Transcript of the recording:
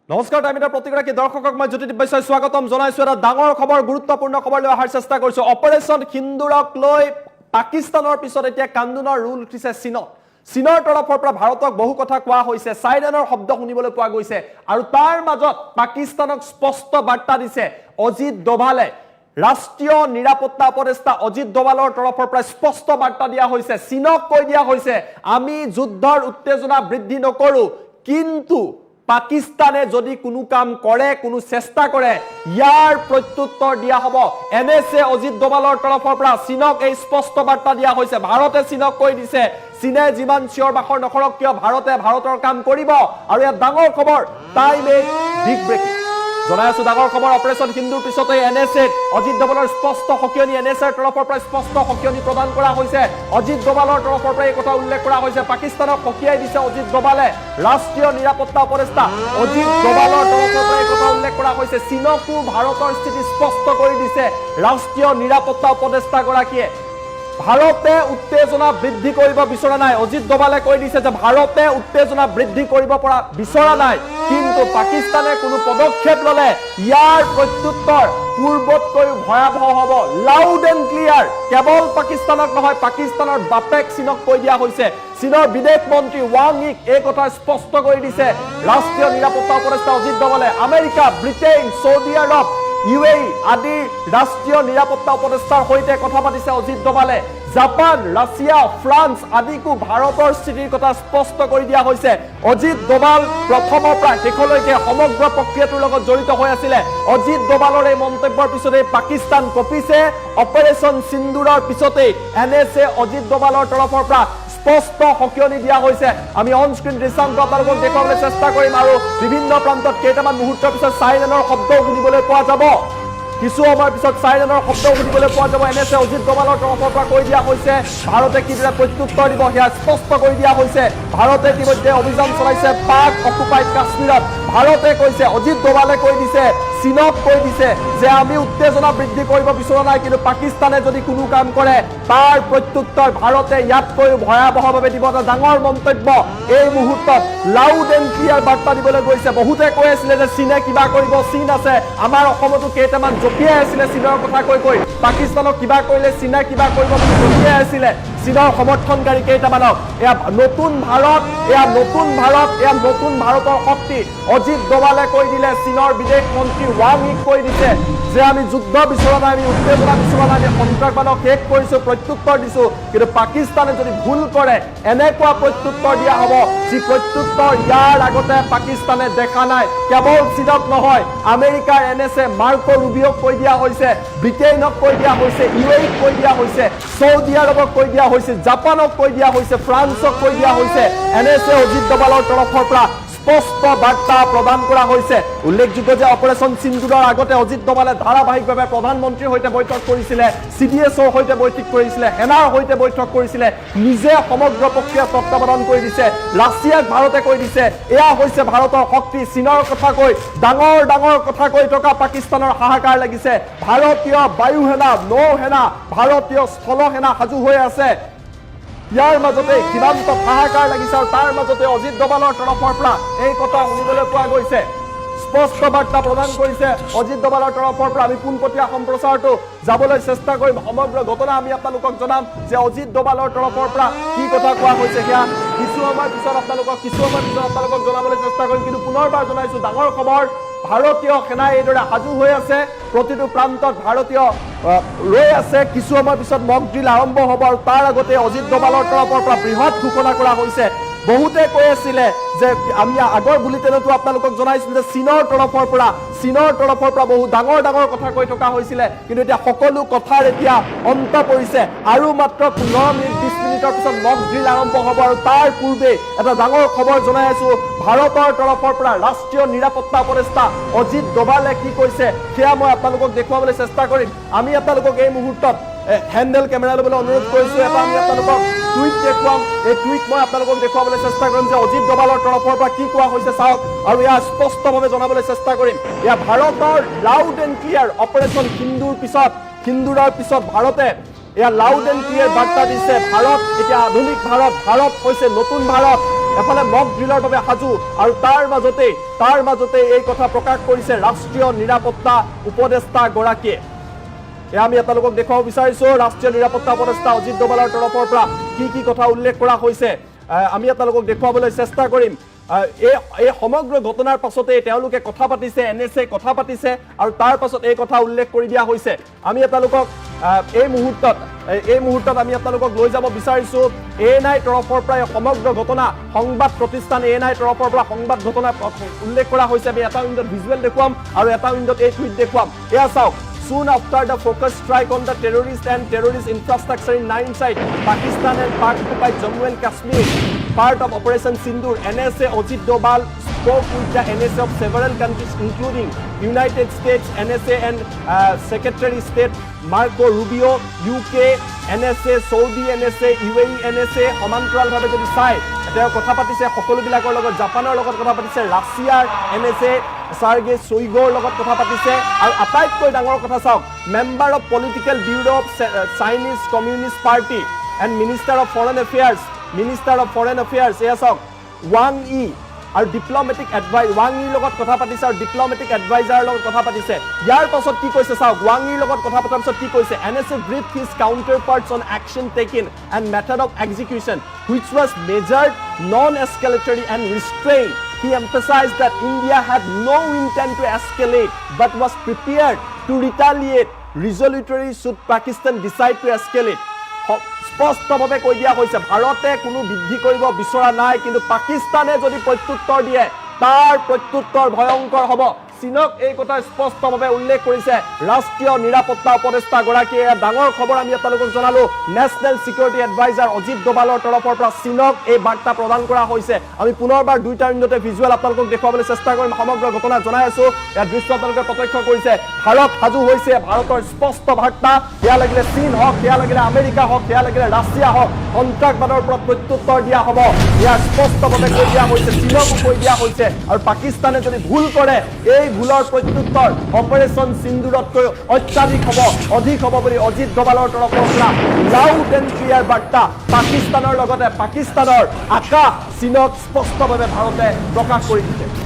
নমস্কাৰ টাইমিটাৰ প্ৰতিগৰাকী দৰ্শকক মই জ্যোতিদীপ বৈশ্যই স্বাগতম জনাইছো এটা ডাঙৰ খবৰ গুৰুত্বপূৰ্ণ খবৰ লৈ অহাৰ চেষ্টা কৰিছো অপাৰেশ্যন সিন্দুৰক লৈ পাকিস্তানৰ পিছত এতিয়া কান্দোনৰ ৰোল উঠিছে চীনৰ তৰফৰ পৰা ভাৰতক বহু কথা কোৱা হৈছে সাইৰেনৰ শব্দ শুনিবলৈ পোৱা গৈছে আৰু তাৰ মাজত পাকিস্তানক স্পষ্ট বাৰ্তা দিছে অজিত ডোভালে ৰাষ্ট্ৰীয় নিৰাপত্তা উপদেষ্টা অজিত ডোভালৰ তৰফৰ পৰা স্পষ্ট বাৰ্তা দিয়া হৈছে চীনক কৈ দিয়া হৈছে আমি যুদ্ধৰ উত্তেজনা বৃদ্ধি নকৰো কিন্তু পাকিস্তানে যদি কোনো কাম কৰে কোনো চেষ্টা কৰে ইয়াৰ প্ৰত্যুত্তৰ দিয়া হ'ব এনএসএ অজিত ডোভালৰ তৰফৰ পৰা চীনক এই স্পষ্ট বাৰ্তা দিয়া হৈছে ভাৰতে চীনক কৈ দিছে চীনে যিমান চিঞৰ বাখৰ নকৰক কিয় ভাৰতে ভাৰতৰ কাম কৰিব আৰু ইয়াত ডাঙৰ খবৰ টাইম ইজ বিগ ব্ৰেকিং জনাই আছো ডাঙৰ খবৰ অপাৰেশ্যন সিন্দুৰ পিছতে এনএসএ অজিত ডোভালৰ স্পষ্ট সকিয়নি এনএসএৰ তৰফৰ পৰা স্পষ্ট সকিয়নি প্ৰদান কৰা হৈছে অজিত ডোভালৰ তৰফৰ পৰা এই কথা উল্লেখ কৰা হৈছে পাকিস্তানক সকিয়াই দিছে অজিত ডোভালে ৰাষ্ট্ৰীয় নিৰাপত্তা উপদেষ্টা অজিত ডোভালৰ তৰফৰ পৰা এই কথা উল্লেখ কৰা হৈছে চীনকো ভাৰতৰ স্থিতি স্পষ্ট কৰি দিছে ৰাষ্ট্ৰীয় নিৰাপত্তা উপদেষ্টা গৰাকীয়ে ভাৰতে উত্তেজনা বৃদ্ধি কৰিব বিচৰা নাই অজিত ডোভালে কৈ দিছে যে ভাৰতে উত্তেজনা বৃদ্ধি কৰিব পৰা বিচৰা নাই কিন্তু পাকিস্তানে কোনো পদক্ষেপ ললে ইয়াৰ প্ৰত্যুত্তৰ পূৰ্বতকৈ ভয়াবহ হ'ব লাউড এণ্ড ক্লিয়াৰ কেৱল পাকিস্তানক নহয় পাকিস্তানৰ বাপেক চীনক কৈ দিয়া হৈছে চীনৰ বিদেশ মন্ত্ৰী ৱাং ইক এই কথা স্পষ্ট কৰি দিছে ৰাষ্ট্ৰীয় নিৰাপত্তা উপদেষ্টা অজিত ডোভালে আমেৰিকা ব্ৰিটেইন সৌদি আৰব ইউএই আদি ৰাষ্ট্ৰীয় নিৰাপত্তা উপদেষ্টাৰ সৈতে কথা পাতিছে অজিত ডোভালে জাপান ৰাছিয়া ফ্ৰান্স আদিকো ভাৰতৰ স্থিতিৰ কথা স্পষ্ট কৰি দিয়া হৈছে অজিত ডোভাল প্ৰথমৰ পৰা শেষলৈকে সমগ্ৰ প্ৰক্ৰিয়াটোৰ লগত জড়িত হৈ আছিল অজিত ডোভালৰ এই মন্তব্যৰ পিছতে পাকিস্তান কঁপিছে অপাৰেশ্যন সিন্দুৰৰ পিছতে এনএসএ অজিত ডোভালৰ তৰফৰ পৰা স্পষ্ট সকিয়নি দিয়া হৈছে আমি অন স্ক্ৰীন দৃশ্যান্ত আপোনালোকক দেখুৱাবলৈ চেষ্টা কৰিম আৰু বিভিন্ন প্ৰান্তত কেইটামান মুহূৰ্তৰ পিছত সাইৰেনৰ শব্দ শুনিবলৈ পোৱা যাব কিছু সময়ৰ পিছত সাইৰেনৰ শব্দ শুনিবলৈ পোৱা যাব এনএসএ অজিত ডোভালৰ তৰফৰ পৰা কৈ দিয়া হৈছে ভাৰতে কিদৰে প্ৰত্যুত্তৰ দিব সেয়া স্পষ্ট কৰি দিয়া হৈছে ভাৰতে ইতিমধ্যে অভিযান চলাইছে পাক অকুপাইড কাশ্মীৰত ভাৰতে কৈছে অজিত ডোভালে কৈ দিছে চীনক কৈ দিছে যে আমি উত্তেজনা বৃদ্ধি কৰিব বিচৰা নাই কিন্তু পাকিস্তানে যদি কোনো কাম কৰে তাৰ প্ৰত্যুত্তৰ ভাৰতে ইয়াতকৈ ভয়াবহভাৱে দিব এটা ডাঙৰ মন্তব্য এই মুহূৰ্তত লাউড এণ্ড ক্লিয়াৰ বাৰ্তা দিবলৈ গৈছে বহুতে কৈ আছিলে যে চীনে কিবা কৰিব চীন আছে আমাৰ অসমতো কেইটামান জপিয়াই আছিলে চীনৰ কথা কৈ পাকিস্তানক কিবা কৰিলে চীনে কিবা কৰিব বুলি জপিয়াই আছিলে চীনৰ সমৰ্থনকাৰী কেইটামানক এয়া নতুন ভাৰতৰ শক্তি অজিত ডোভালে কৈ দিলে চীনৰ বিদেশ মন্ত্ৰী ৱাং ইক কৈ দিছে যে আমি যুদ্ধ বিচৰা নাই আমি উত্তেজনা বিচৰা নাই আমি সন্ত্ৰাসবাদক শেষ কৰিছো প্ৰত্যুত্তৰ দিছো কিন্তু পাকিস্তানে যদি ভুল কৰে এনেকুৱা প্ৰত্যুত্তৰ দিয়া হ'ব যি প্ৰত্যুত্তৰ ইয়াৰ আগতে পাকিস্তানে দেখা নাই কেৱল চীনক নহয় আমেৰিকাৰ এনএসএ মাৰ্কো ৰুবিওক কৈ দিয়া হৈছে ব্ৰিটেইনক কৈ দিয়া হৈছে ইউএইক কৈ দিয়া হৈছে সৌদি আৰবক কৈ দিয়া হৈছে জাপানক কৈ দিয়া হৈছে ফ্ৰান্সক কৈ দিয়া হৈছে এনএসএ অজিত ডোভালৰ তৰফৰ পৰা স্পষ্ট বাৰ্তা প্ৰদান কৰা হৈছে উল্লেখযোগ্য যে অপাৰেশ্যন সিন্দুৰৰ আগতে অজিত ডোভালে ধাৰাবাহিকভাৱে প্ৰধানমন্ত্ৰীৰ সৈতে বৈঠক কৰিছিলে সিডিএছৰ সৈতে বৈঠক কৰিছিলে সেনাৰ সৈতে বৈঠক কৰিছিলে নিজে সমগ্ৰ প্ৰক্ৰিয়া তত্ত্বাৱধান কৰি দিছে ৰাছিয়াক ভাৰতে কৈ দিছে এয়া হৈছে ভাৰতৰ শক্তি চীনৰ কথা কৈ ডাঙৰ কথা কৈ থকা পাকিস্তানৰ হাহাকাৰ লাগিছে ভাৰতীয় বায়ু সেনা নৌ সেনা ভাৰতীয় স্থল সেনা সাজু হৈ আছে ইয়াৰ মাজতে সীমান্ত হাহাকাৰ লাগিছে আৰু তাৰ মাজতে অজিত ডোভালৰ তৰফৰ পৰা এই কথা শুনিবলৈ পোৱা গৈছে স্পষ্ট বাৰ্তা প্ৰদান কৰিছে অজিত ডোভালৰ তৰফৰ পৰা আমি পোনপটীয়া সম্প্ৰচাৰটো যাবলৈ চেষ্টা কৰিম সমগ্ৰ ঘটনা আমি আপোনালোকক জনাম যে অজিত ডোভালৰ তৰফৰ পৰা কি কথা কোৱা হৈছে সেয়া কিছু সময়ৰ পিছত আপোনালোকক জনাবলৈ চেষ্টা কৰিম কিন্তু পুনৰবাৰ জনাইছো ডাঙৰ খবৰ ভাৰতীয় সেনা এইদৰে সাজু হৈ আছে প্ৰতিটো প্ৰান্তত ভাৰতীয় ৰৈ আছে কিছু সময়ৰ পিছত মক ড্ৰিল আৰম্ভ হ'ব আৰু তাৰ আগতে অজিত ডোভালৰ তৰফৰ পৰা বৃহৎ ঘোষণা কৰা হৈছে বহুতে কৈ আছিলে যে আমি আগৰ বুলেটিনতো আপোনালোকক জনাইছিলো যে চীনৰ তৰফৰ পৰা বহু ডাঙৰ কথা কৈ থকা হৈছিলে কিন্তু এতিয়া সকলো কথাৰ এতিয়া অন্ত পৰিছে আৰু মাত্ৰ 15 মিনিট 20 মিনিটৰ পিছত মক ড্ৰিল আৰম্ভ হ'ব আৰু তাৰ পূৰ্বে এটা ডাঙৰ খবৰ জনাই আছো ভাৰতৰ তৰফৰ পৰা ৰাষ্ট্ৰীয় নিৰাপত্তা উপদেষ্টা অজিত ডোভালে কি কৈছে সেয়া মই আপোনালোকক দেখুৱাবলৈ চেষ্টা কৰিম আমি আপোনালোকক এই মুহূৰ্তত হ্যান্ডেল ক্যামেৰা লবলৈ অনুৰোধ কৰিছো এটা আমি আপোনালোকক টুইট দেখুৱাম এই টুইট মই আপোনালোকক দেখুৱাবলৈ চেষ্টা কৰিম যে অজিত ডোভালৰ তৰফৰ পৰা কি কোৱা হৈছে চাওক আৰু ইয়া স্পষ্টভাৱে জনাবলৈ চেষ্টা কৰিম ইয়া ভাৰতৰ লাউড এণ্ড ক্লিয়াৰ অপাৰেশ্যন সিন্দুৰৰ পিছত ভাৰতে ইয়া লাউড এণ্ড ক্লিয়াৰ বাৰ্তা দিছে ভাৰত এতিয়া আধুনিক ভাৰত হৈছে নতুন ভাৰত এফালে মক ড্ৰিলৰ বাবে সাজু আৰু তাৰ মাজতে এই কথা প্ৰকাশ কৰিছে ৰাষ্ট্ৰীয় নিৰাপত্তা উপদেষ্টা গৰাকীয়ে আমি আপোনালোকক দেখুৱাব বিচাৰিছো ৰাষ্ট্ৰীয় নিৰাপত্তা উপদেষ্টা অজিত ডোভালৰ তৰফৰ পৰা কি কথা উল্লেখ কৰা হৈছে আমি আপোনালোকক দেখুৱাবলৈ চেষ্টা কৰিম এই সমগ্ৰ ঘটনাৰ পাছতে তেওঁলোকে কথা পাতিছে এনএছএ কথা পাতিছে আৰু তাৰ পাছত এই কথা উল্লেখ কৰি দিয়া হৈছে আমি আপোনালোকক এই মুহূৰ্তত আমি আপোনালোকক লৈ যাব বিচাৰিছো এএনআই তৰফৰ পৰা সমগ্ৰ ঘটনা সংবাদ প্ৰতিষ্ঠান এএনআই তৰফৰ পৰা সংবাদ ঘটনা উল্লেখ কৰা হৈছে আমি এটা উইণ্ডত ভিজুৱেল দেখুৱাম আৰু এটা উইণ্ডত এই টুইট দেখুৱাম এয়া চাওক Soon after the focused strike on the terrorist and terrorist infrastructure in 9 sites, Pakistan and Pak-occupied Jammu and Kashmir, part of Operation Sindoor, NSA Ajit Doval spoke with the NSA of several countries, including United States, NSA and Secretary of State Marco Rubio, UK, NSA, Saudi NSA, UAE NSA, সমান্তৰালভাৱে যদি চাই তেওঁ কথা পাতিছে সকলোবিলাকৰ লগত জাপানৰ লগত কথা পাতিছে ৰাছিয়াৰ NSA সাৰ্গে সৈগৰ লগত কথা পাতিছে আৰু আটাইতকৈ ডাঙৰ কথা চাওক member of political bureau of Chinese communist party and minister of foreign affairs এয়া চাওক ৱাং ই আৰু ডিপ্লমেটিক ৱাং ইৰ লগত কথা পাতিছে আৰু ডিপ্লমেটিক এডভাইজাৰৰ লগত কথা পাতিছে ইয়াৰ পাছত কি কৈছে চাওক ৱাং ইৰ লগত কথা পতাৰ পাছত কি কৈছে NSA briefed his counterparts on action taken and method of execution which was measured non-escalatory and restrained. He emphasized that India had no intent to escalate but was prepared to retaliate resolutely should Pakistan decide to escalate. স্পষ্টভাৱে কৈ দিয়া হৈছে ভাৰতে কোনো বৃদ্ধি কৰিব বিচৰা নাই কিন্তু পাকিস্তানে যদি প্ৰত্যুত্তৰ দিয়ে তাৰ প্ৰত্যুত্তৰ ভয়ংকৰ হ'ব চীনক এই কথা স্পষ্টভাৱে উল্লেখ কৰিছে ৰাষ্ট্ৰীয় নিৰাপত্তা উপদেষ্টা গৰাকীয়ে ডাঙৰ খবৰ আমি আপোনালোকক জনালো নেশ্যনেল সিকিউৰিটি এডভাইজাৰ অজিত ডোভালৰ তৰফৰ পৰা চীনক এই বাৰ্তা প্ৰদান কৰা হৈছে আমি পুনৰবাৰ দুইটা উইণ্ডতে ভিজুৱেল আপোনালোকক দেখুৱাবলৈ চেষ্টা কৰিম সমগ্ৰ ঘটনা জনাই আছো ইয়াৰ দৃশ্য আপোনালোকে প্ৰত্যক্ষ কৰিছে ভাৰত সাজু হৈছে ভাৰতৰ স্পষ্ট বাৰ্তা সেয়া লাগিলে চীন হওক সেয়া লাগিলে আমেৰিকা হওক সেয়া লাগিলে ৰাছিয়া হওক সন্ত্ৰাসবাদৰ পৰা প্ৰত্যুত্তৰ দিয়া হ'ব ইয়াৰ স্পষ্টভাৱে কৈ দিয়া হৈছে চীনকো কৈ দিয়া হৈছে আৰু পাকিস্তানে যদি ভুল কৰে এই ভুলৰ প্ৰত্যুত্তৰ অপাৰেশ্যন সিন্দুৰতকৈ অধিক হ'ব বুলি অজিত ডোভালৰ তৰফৰ পৰা লাউড এণ্ড ক্লিয়াৰ বাৰ্তা পাকিস্তানৰ লগতে পাকিস্তানৰ আকাশ চীনক স্পষ্টভাৱে ভাৰতে প্ৰকাশ কৰি দিছে